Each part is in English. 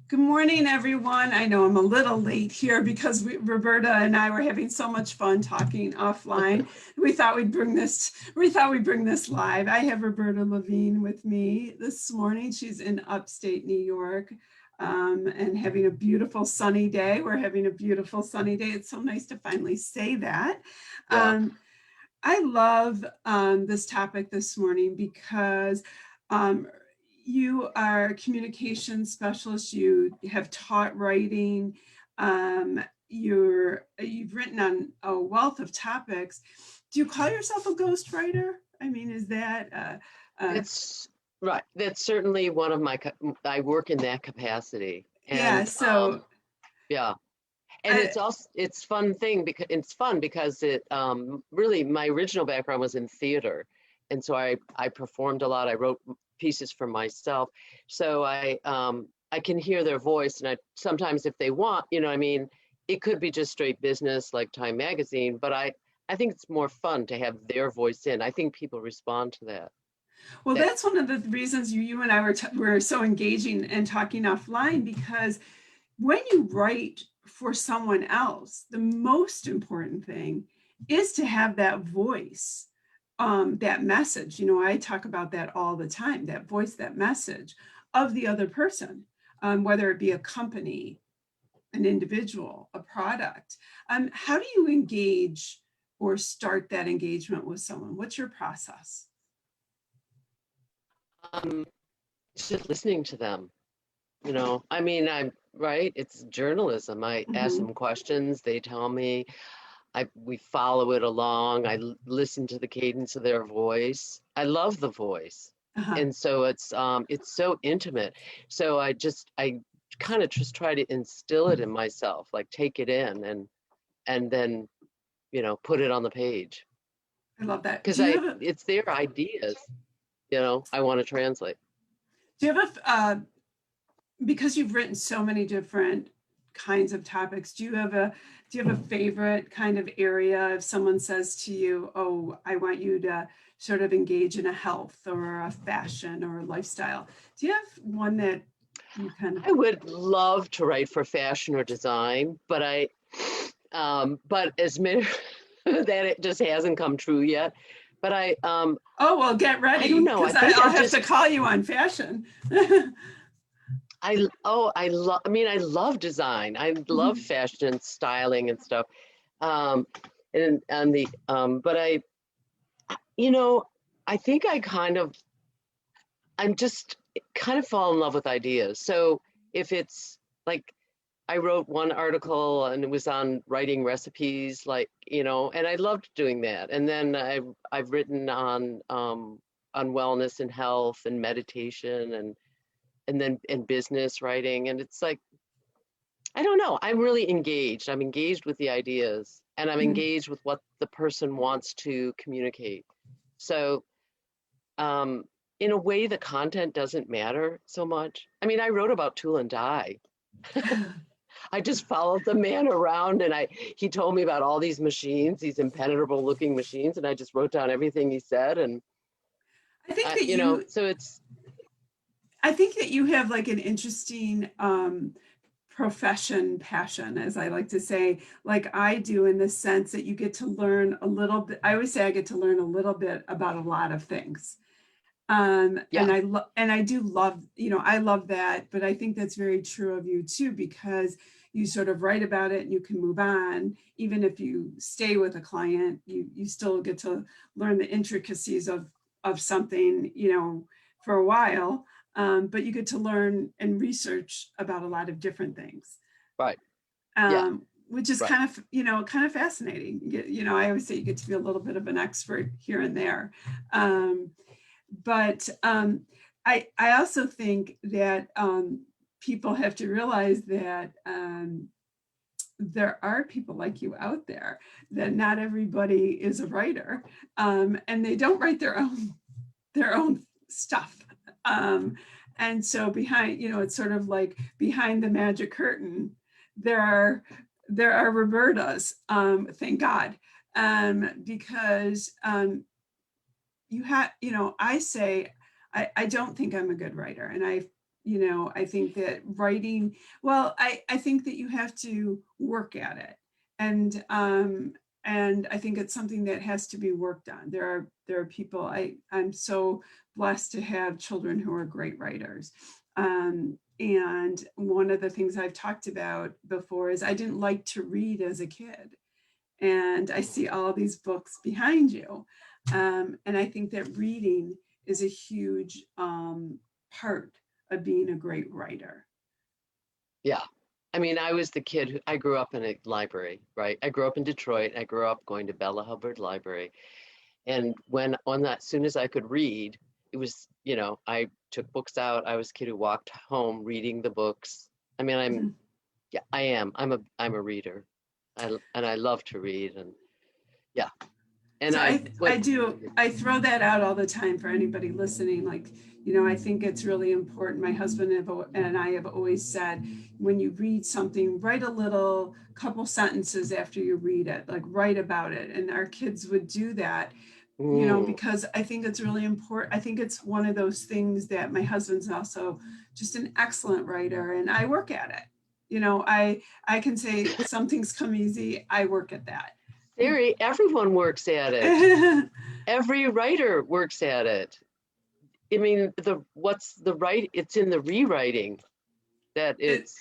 Good morning, everyone. I know I'm a little late here because Roberta and I were having so much fun talking offline. We thought we'd bring this live. I have Roberta Levine with me this morning. She's in upstate New York and having a beautiful sunny day. We're having a beautiful sunny day. It's so nice to finally say that. Yeah. I love this topic this morning because um, you are a communication specialist. You have taught writing. You've written on a wealth of topics. Do you call yourself a ghostwriter? I mean, is that It's right. That's certainly one of I work in that capacity. yeah? And So yeah. And I, it's fun because it really my original background was in theater. And so I performed a lot. I wrote pieces for myself. So I can hear their voice, and I sometimes, if they want, I mean, it could be just straight business like Time Magazine, but I think it's more fun to have their voice in. I think people respond to that. Well, That that's one of the reasons you and I were so engaging and talking offline because when you write for someone else, the most important thing is to have that voice, that message. I talk about that all the time, that voice, that message of the other person, whether it be a company, an individual, a product. How do you engage or start that engagement with someone? What's your process? um, it's just listening to them. I mean, I'm right. It's journalism. I ask Mm-hmm. them questions. They tell me. We follow it along. Listen to the cadence of their voice. I love the voice, Uh-huh. and so it's so intimate. So I kind of just try to instill it in myself, like take it in and then put it on the page I love that. because it's their ideas. I want to translate. Do you have because you've written so many different kinds of topics, do you have a favorite kind of area if someone says to you, oh, I want you to sort of engage in a health or a fashion or a lifestyle? Do you have one that you kind of I would love to write for fashion or design, but as many that it just hasn't come true yet. But oh, well, get I don't ready know. I because think I'll I've have to just call you on fashion. I mean, I love design. I love Mhm. fashion and styling and stuff. Um, and the but you know, I think I'm just kind of fall in love with ideas. So if it's like I wrote one article and it was on writing recipes, like, and I loved doing that. And then I've written on wellness and health and meditation and then in business writing. And it's like, I don't know. I'm really engaged. I'm engaged with the ideas and I'm Mhm. engaged with what the person wants to communicate. So, um, in a way, the content doesn't matter so much. I mean, I wrote about tool and die. I just followed the man around and he told me about all these machines, these impenetrable looking machines, and I just wrote down everything he said. And, I think that you so it's, I think that you have like an interesting profession passion, as I like to say, like I do, in the sense that you get to learn a little bit. I always say I get to learn a little bit about a lot of things. yeah, And I do love, I love that, but I think that's very true of you too, because you sort of write about it and you can move on. Even if you stay with a client, you still get to learn the intricacies of something, for a while. But you get to learn and research about a lot of different things, right. Yeah, which is right. kind of fascinating. I always say you get to be a little bit of an expert here and there. Um, but I also think that people have to realize that there are people like you out there, that not everybody is a writer, and they don't write their own stuff. Um, and so behind, it's sort of like behind the magic curtain, there are Robertas, thank God, because I say I don't think I'm a good writer, and I think that writing, well, I think that you have to work at it. And I think it's something that has to be worked on. There are people, I'm so blessed to have children who are great writers. And one of the things I've talked about before is I didn't like to read as a kid. And I see all these books behind you. And I think that reading is a huge part of being a great writer. Yeah. I mean, I was the kid who I grew up in a library, right? I grew up in Detroit. I grew up going to Bella Hubbard Library. And when on that, as soon as I could read, it was, I took books out. I was a kid who walked home reading the books. I mean, Mhm. yeah, I am. I'm a reader. And I love to read, and yeah. And So I I what do, I throw that out all the time for anybody listening. Like, I think it's really important. My husband and I have always said, when you read something, write a little couple sentences after you read it, like write about it. And our kids would do that, mm, because I think it's really important. I think it's one of those things that my husband's also just an excellent writer, and I work at it. I can say some things come easy. I work at that. Siri, everyone works at it. Every writer works at it. I mean, what's the right? It's in the rewriting that It, it's.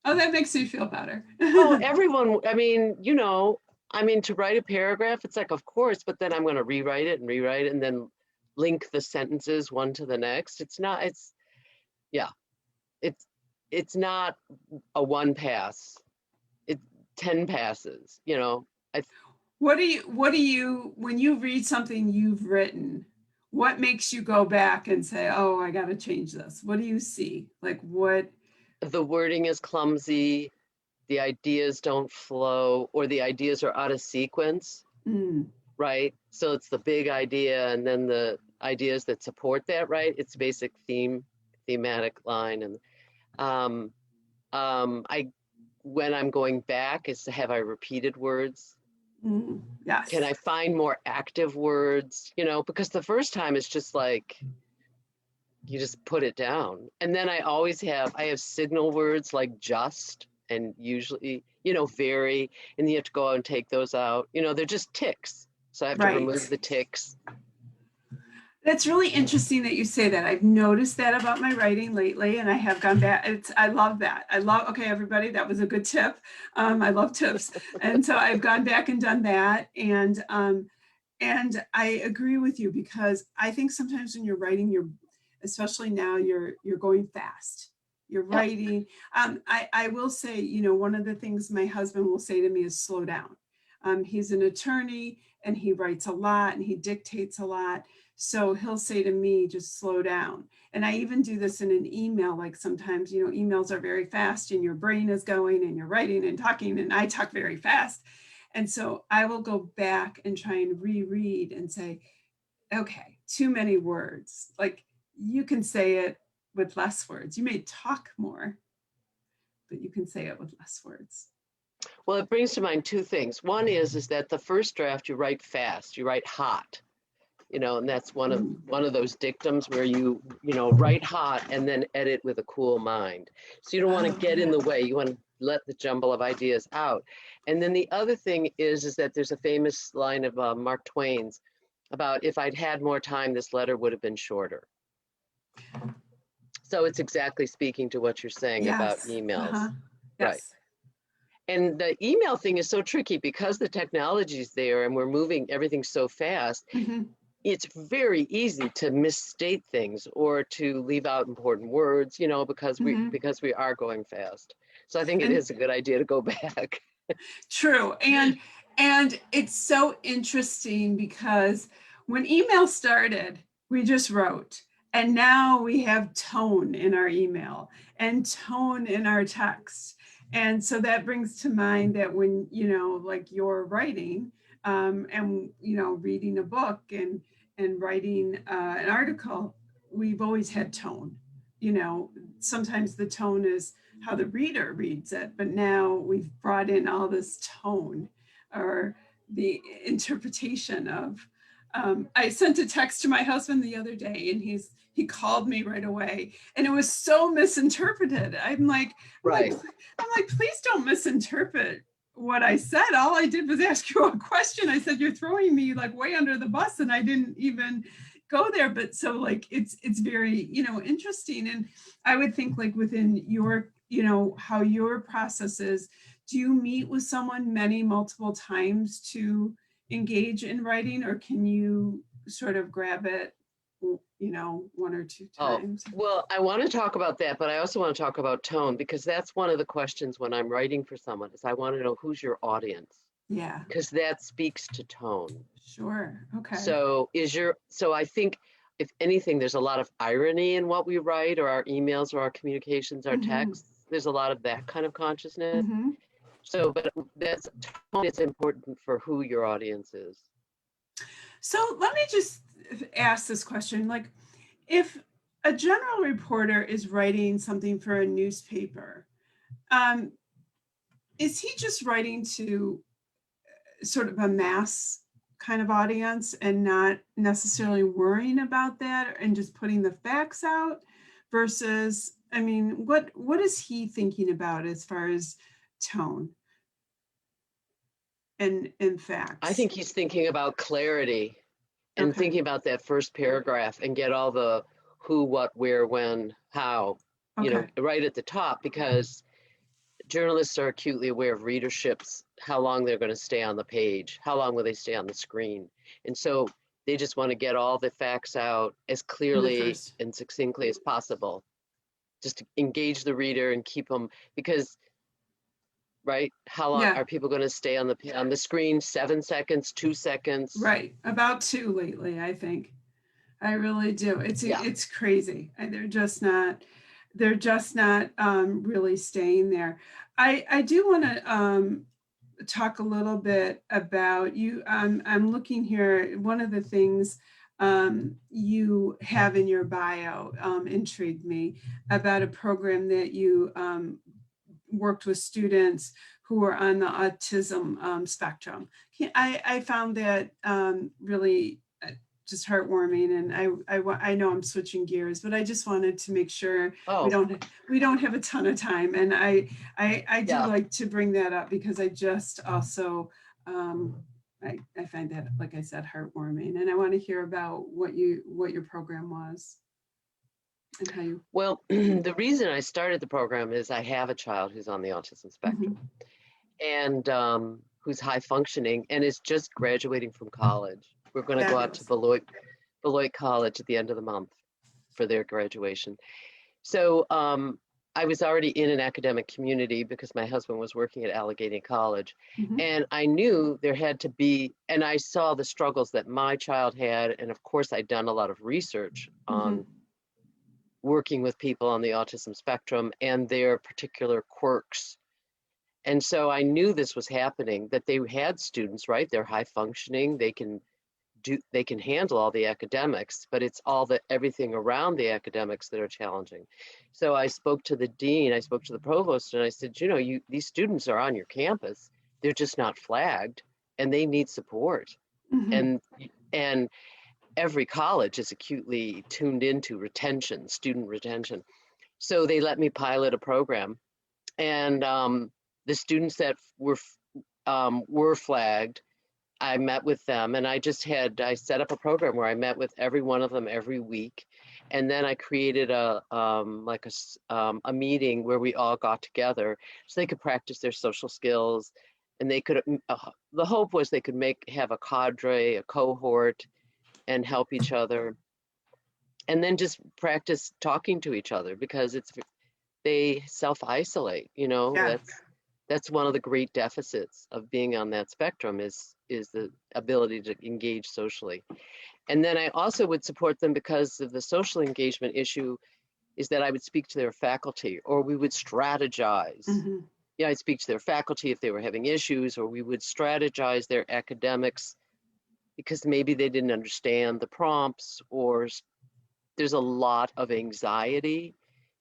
oh, that makes me feel better. Oh, everyone. I mean, to write a paragraph, it's like, of course, but then I'm going to rewrite it, and then link the sentences one to the next. It's not. Yeah. It's it's not a one pass. It's 10 passes. I When you read something you've written, what makes you go back and say, oh, I got to change this? What do you see? Like what? the wording is clumsy, the ideas don't flow, or the ideas are out of sequence, Mm, right? So it's the big idea and then the ideas that support that, right? It's basic thematic line. And um, I when I'm going back is to have I repeated words? Can yes. I find more active words? Because the first time it's just like you just put it down. And then I have signal words like just and usually, very, and you have to go out and take those out. They're just ticks. So I have to remove Right. the ticks. That's really interesting that you say that. I've noticed that about my writing lately, and I have gone back. I love that. Okay, everybody, that was a good tip. I love tips. And so I've gone back and done that. And I agree with you, because I think sometimes when you're writing, especially now, you're going fast. You're Yeah. writing. I will say, one of the things my husband will say to me is slow down. He's an attorney and he writes a lot and he dictates a lot. So he'll say to me, just slow down. And I even do this in an email. Like sometimes, emails are very fast and your brain is going and you're writing and talking, and I talk very fast. And so I will go back and try and reread and say, okay, too many words. Like you can say it with less words. You may talk more, but you can say it with less words. Well, it brings to mind two things. One is that the first draft you write fast, you write hot, and that's one of those dictums where you write hot and then edit with a cool mind. So you don't want to Oh, get in yeah. the way. You want to let the jumble of ideas out. And then the other thing is that there's a famous line of Mark Twain's about, if I'd had more time, this letter would have been shorter. So it's exactly speaking to what you're saying about Yes. emails. Right. Yes. And the email thing is so tricky because the technology is there and we're moving everything so fast. Mhm. It's very easy to misstate things or to leave out important words, because we Mhm. because we are going fast. So I think it And is a good idea to go back. true. And it's so interesting because when email started, we just wrote. And now we have tone in our email and tone in our text. And so that brings to mind that when, like you're writing, and, reading a book and writing an article, we've always had tone. Sometimes the tone is how the reader reads it, but now we've brought in all this tone or the interpretation I sent a text to my husband the other day, and he called me right away, and it was so misinterpreted. Right. I'm like, please don't misinterpret what I said. All I did was ask you a question. I said, you're throwing me like way under the bus, and I didn't even go there. But so like, it's very, interesting. And I would think like within your, how your process is, do you meet with someone multiple times to engage in writing, or can you sort of grab it, one or two Oh, times? well, I want to talk about that, but I also want to talk about tone, because that's one of the questions when I'm writing for someone is I want to know who's your audience, Yeah, because that speaks to tone. sure. Okay. So I think if anything, there's a lot of irony in what we write, or our emails, or our communications, our Mm-hmm. texts. There's a lot of that kind of consciousness. Mm-hmm. So, but that's tone is important for who your audience is. So let me just ask this question. Like, if a general reporter is writing something for a newspaper, um, is he just writing to sort of a mass kind of audience and not necessarily worrying about that and just putting the facts out, versus, I mean, what is he thinking about as far as tone and I facts? think he's thinking about clarity and Okay. thinking about that first paragraph and get all the who, what, where, when, how, Okay. right at the top, because journalists are acutely aware of readerships, how long they're going to stay on the page, how long will they stay on the screen. And so they just want to get all the facts out as In the clearly first. and succinctly as possible, just to engage the reader and keep them, because right, how long Yeah. are people going to stay on the screen? 7 seconds, 2 seconds? Right. About two lately, I think. I really do. Yeah. It's crazy. And they're just not really staying there. I do want to talk a little bit about you. I'm looking here. One of the things you have in your bio intrigued me, about a program that you worked with students who are on the autism spectrum. I found that really just heartwarming, and I know I'm switching gears, but I just wanted to make sure we Oh, don't have a ton of time, and I do yeah. like to bring that up because I just also I find that, like I said, heartwarming, and I want to hear about what your program was and how you. Well, the reason I started the program is I have a child who's on the autism spectrum Mhm. and who's high functioning and is just graduating from college. We're going to go out to Fabulous. Beloit College at the end of the month for their graduation. So I was already in an academic community because my husband was working at Allegheny College. Mhm. And I knew there had to be, and I saw the struggles that my child had. And of course, I'd done a lot of research Mhm. on working with people on the autism spectrum and their particular quirks. And so I knew this was happening, that they had students, right? They're high functioning, they can handle all the academics, but it's all the everything around the academics that are challenging. So I spoke to the dean, I spoke to the provost, and I said, these students are on your campus, they're just not flagged, and they need support. Mhm. And and every college is acutely tuned into retention, student retention. So they let me pilot a program, and the students that were flagged, I met with them, and I set up a program where I met with every one of them every week, and then I created a meeting where we all got together so they could practice their social skills, and they could. The hope was they could have a cadre, a cohort, and help each other, and then just practice talking to each other because they self-isolate. Yeah. That's one of the great deficits of being on that spectrum is the ability to engage socially. And then I also would support them because of the social engagement issue is that I would speak to their faculty or we would strategize. Mhm. Yeah, I'd speak to their faculty if they were having issues, or we would strategize their academics because maybe they didn't understand the prompts, or there's a lot of anxiety.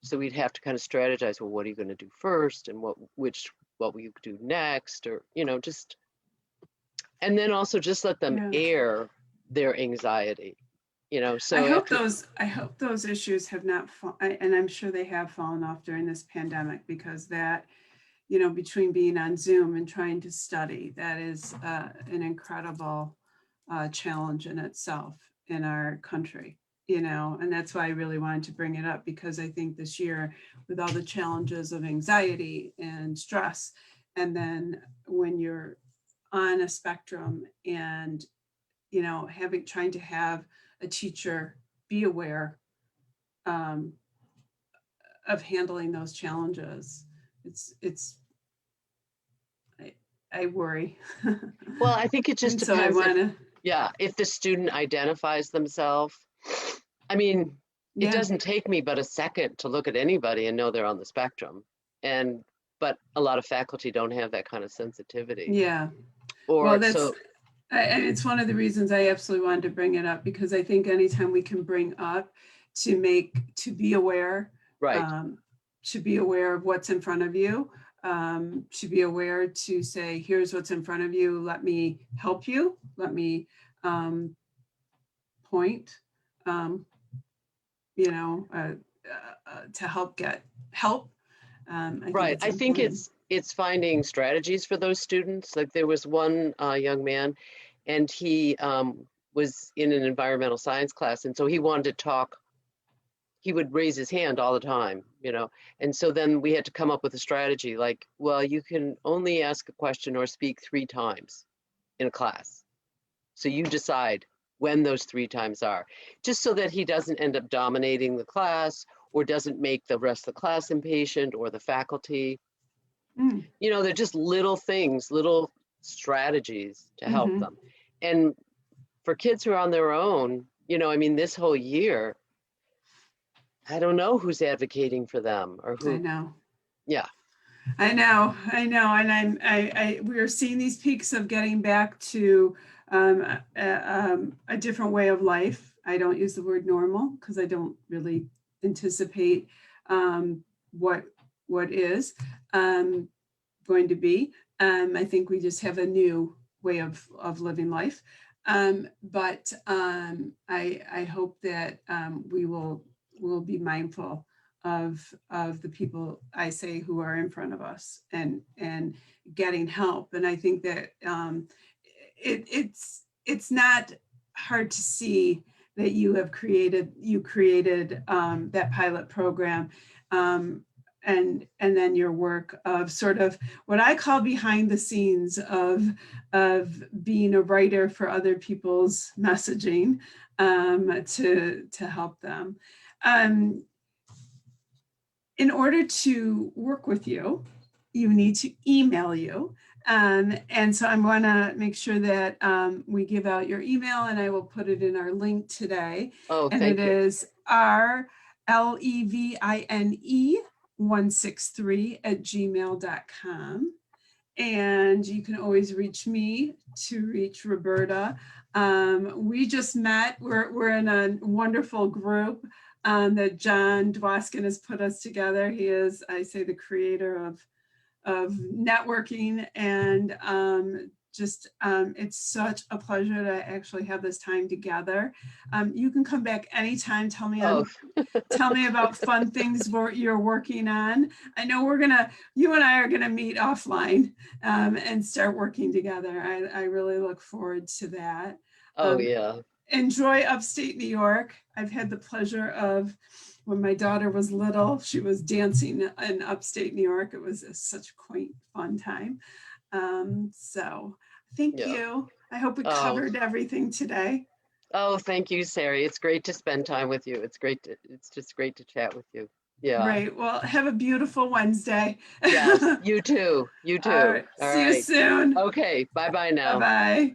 So we'd have to kind of strategize, well, what are you going to do first, and what will you do next, or just, and then also just let them Yeah. air their anxiety, you know, I so hope after, those issues have not, and I'm sure they have fallen off during this pandemic, because that, between being on Zoom and trying to study, that is an incredible challenge in itself in our country, and that's why I really wanted to bring it up, because I think this year, with all the challenges of anxiety and stress, and then when you're on a spectrum and, trying to have a teacher be aware um, of handling those challenges, it's I, I worry. well, I think it just And so I depends if, want to, yeah, if the student identifies themselves. I mean, it yeah, doesn't take me but a second to look at anybody and know they're on the spectrum. And, but a lot of faculty don't have that kind of sensitivity. yeah. Well, Or that's, so, and it's one of the reasons I absolutely wanted to bring it up, because I think anytime we can bring up to be aware, right, um, to be aware of what's in front of you, to be aware to say, here's what's in front of you. Let me help you. Let me point, um, to help get help. I think right. it's I think important. it's finding strategies for those students. Like there was one young man, and he was in an environmental science class, and so he wanted to talk. He would raise his hand all the time, you know. And so then we had to come up with a strategy like, well, you can only ask a question or speak 3 times in a class. So you decide when those 3 times are, just so that he doesn't end up dominating the class or doesn't make the rest of the class impatient or the faculty. Mm, You know, they're just little things, little strategies to help hmm. them. And for kids who are on their own, you know, I mean, this whole year, I don't know who's advocating for them or I who, know. yeah. I know, and we're seeing these peaks of getting back to a different way of life. I don't use the word normal because I don't really anticipate um, what what is um, going to be. I think we just have a new way of living life. But I hope that will be mindful of the people I say who are in front of us, and getting help. And I think that it's not hard to see that you created that pilot program, um, and then your work of sort of what I call behind the scenes of being a writer for other people's messaging, to help them. Um, in order to work with you, you need to email you. And so I'm going to make sure that we give out your email, and I will put it in our link today. Oh, And it thank you. is rlevine163@gmail.com. And you can always reach me to reach Roberta. We just met. We're in a wonderful group that John Dwoskin has put us together. He is, I say, the creator of networking, and it's such a pleasure to actually have this time together. You can come back anytime. Oh, Tell me about fun things you're working on. I know you and I are gonna meet offline and start working together. I really look forward to that. oh Um, yeah. Enjoy upstate New York. I've had the pleasure of, when my daughter was little, she was dancing in upstate New York. It was such a quaint, fun time. So thank Yeah. you. I hope we Oh, covered everything today. oh, thank you, Sari. It's great to spend time with you. It's just great to chat with you. Yeah. Right. Well, have a beautiful Wednesday. Yes, you too. You All too. right. All See you right. soon. Okay. Bye bye Bye now. bye.